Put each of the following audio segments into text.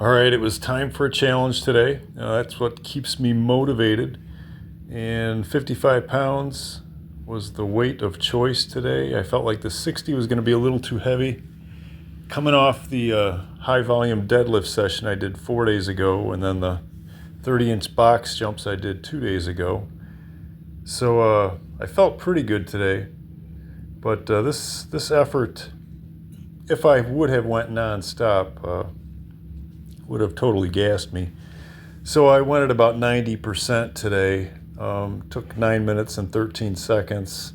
All right, it was time for a challenge today. That's what keeps me motivated. And 55 pounds was the weight of choice today. I felt like the 60 was going to be a little too heavy. Coming off the high volume deadlift session I did 4 days ago, and then the 30-inch box jumps I did 2 days ago. So I felt pretty good today. But this effort, if I would have went nonstop, would have totally gassed me. So I went at about 90% today. Took 9 minutes and 13 seconds.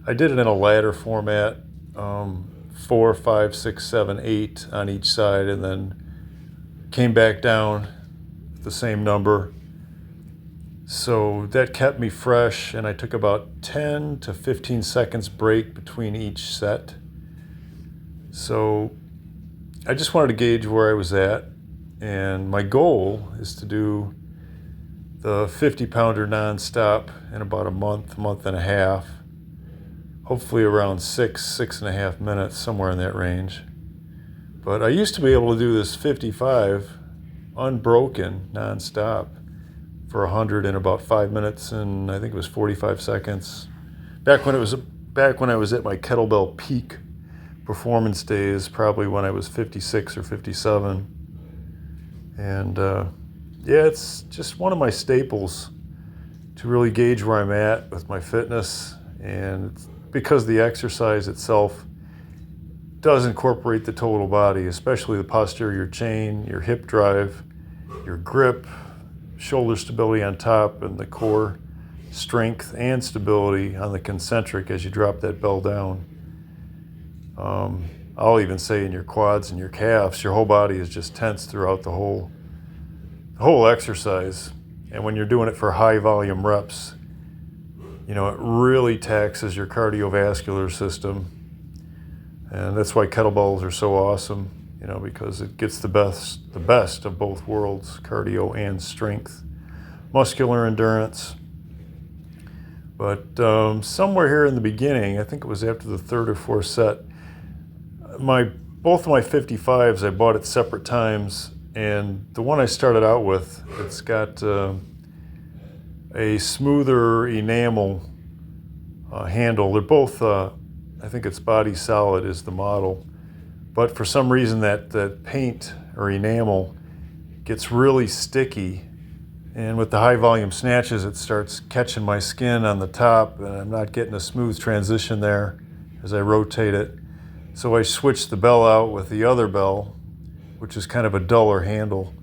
I did it in a ladder format, 4, 5, 6, 7, 8 on each side, and then came back down the same number. So that kept me fresh, and I took about 10 to 15 seconds break between each set. So I just wanted to gauge where I was at. And my goal is to do the 50-pounder nonstop in about a month and a half, hopefully around 6.5 minutes, somewhere in that range. But I used to be able to do this 55 unbroken nonstop for 100 in about 5 minutes and I think it was 45 seconds. Back when I was at my kettlebell peak performance days, probably when I was 56 or 57. And yeah, it's just one of my staples to really gauge where I'm at with my fitness. And it's because the exercise itself does incorporate the total body, especially the posterior chain, your hip drive, your grip, shoulder stability on top, and the core strength and stability on the concentric as you drop that bell down. I'll even say in your quads and your calves, your whole body is just tense throughout the whole exercise. And when you're doing it for high volume reps, it really taxes your cardiovascular system. And that's why kettlebells are so awesome, because it gets the best of both worlds, cardio and strength, muscular endurance. But somewhere here in the beginning, I think it was after the third or fourth set, both of my 55s, I bought at separate times, and the one I started out with, it's got a smoother enamel handle. They're both, I think it's Body Solid is the model, but for some reason that paint or enamel gets really sticky, and with the high volume snatches, it starts catching my skin on the top, and I'm not getting a smooth transition there as I rotate it. So I switched the bell out with the other bell, which is kind of a duller handle,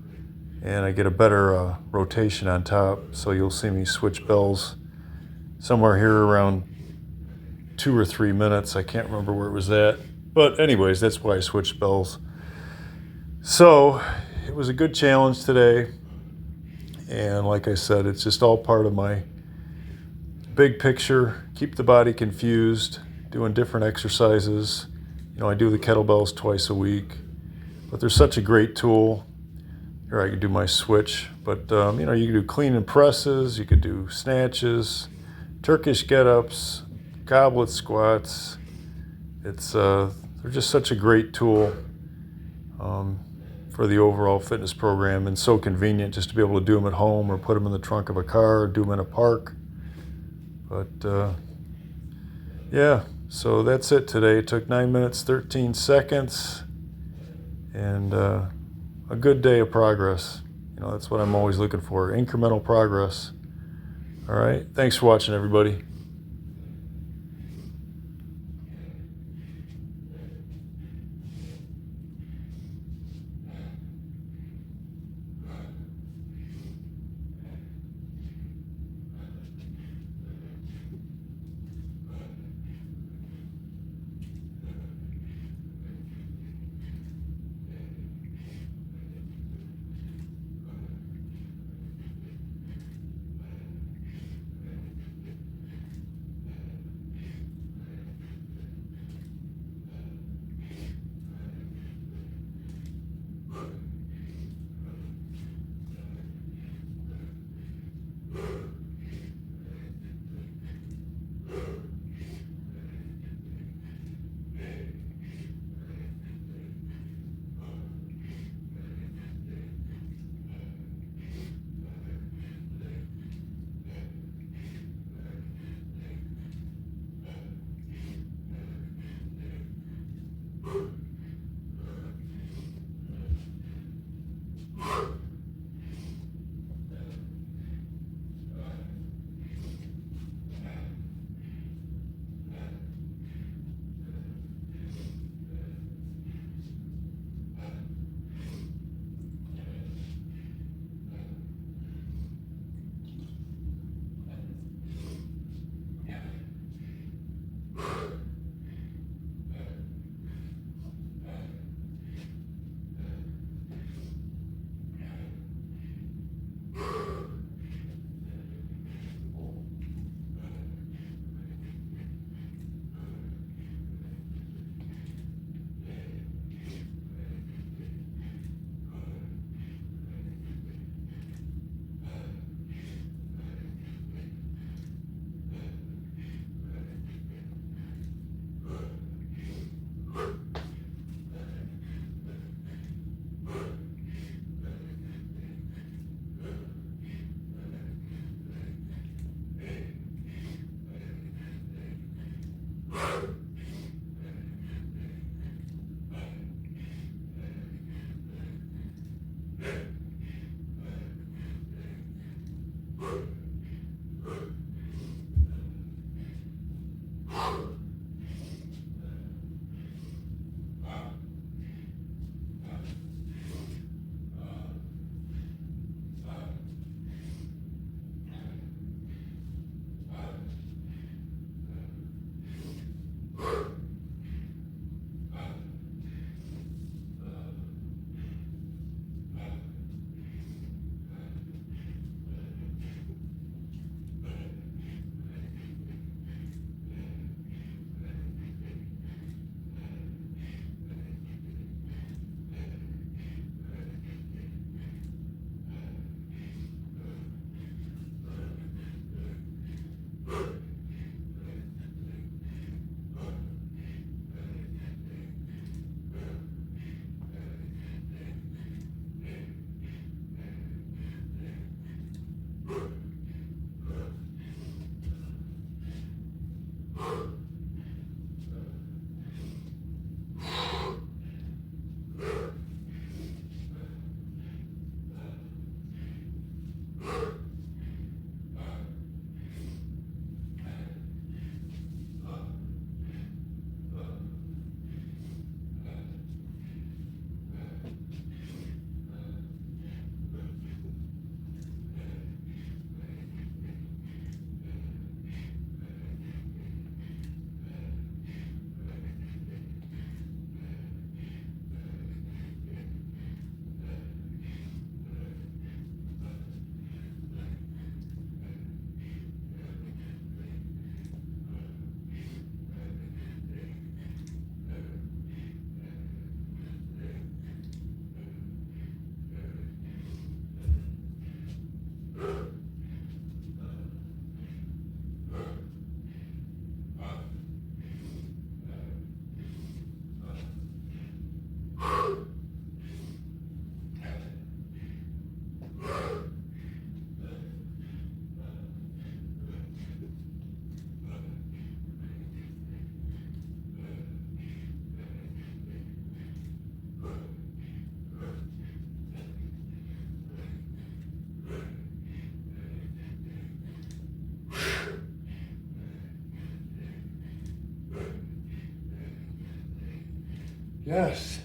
and I get a better rotation on top. So you'll see me switch bells somewhere here around 2 or 3 minutes. I can't remember where it was at. But anyways, that's why I switched bells. So it was a good challenge today. And like I said, it's just all part of my big picture. Keep the body confused, doing different exercises. I do the kettlebells twice a week, but they're such a great tool. Here I could do my switch, but you can do clean and presses, you could do snatches, Turkish get-ups, goblet squats. They're just such a great tool for the overall fitness program, and so convenient just to be able to do them at home or put them in the trunk of a car or do them in a park. But yeah. So that's it today. It took 9 minutes, 13 seconds, and a good day of progress. That's what I'm always looking for, incremental progress. All right. Thanks for watching, everybody. Yes.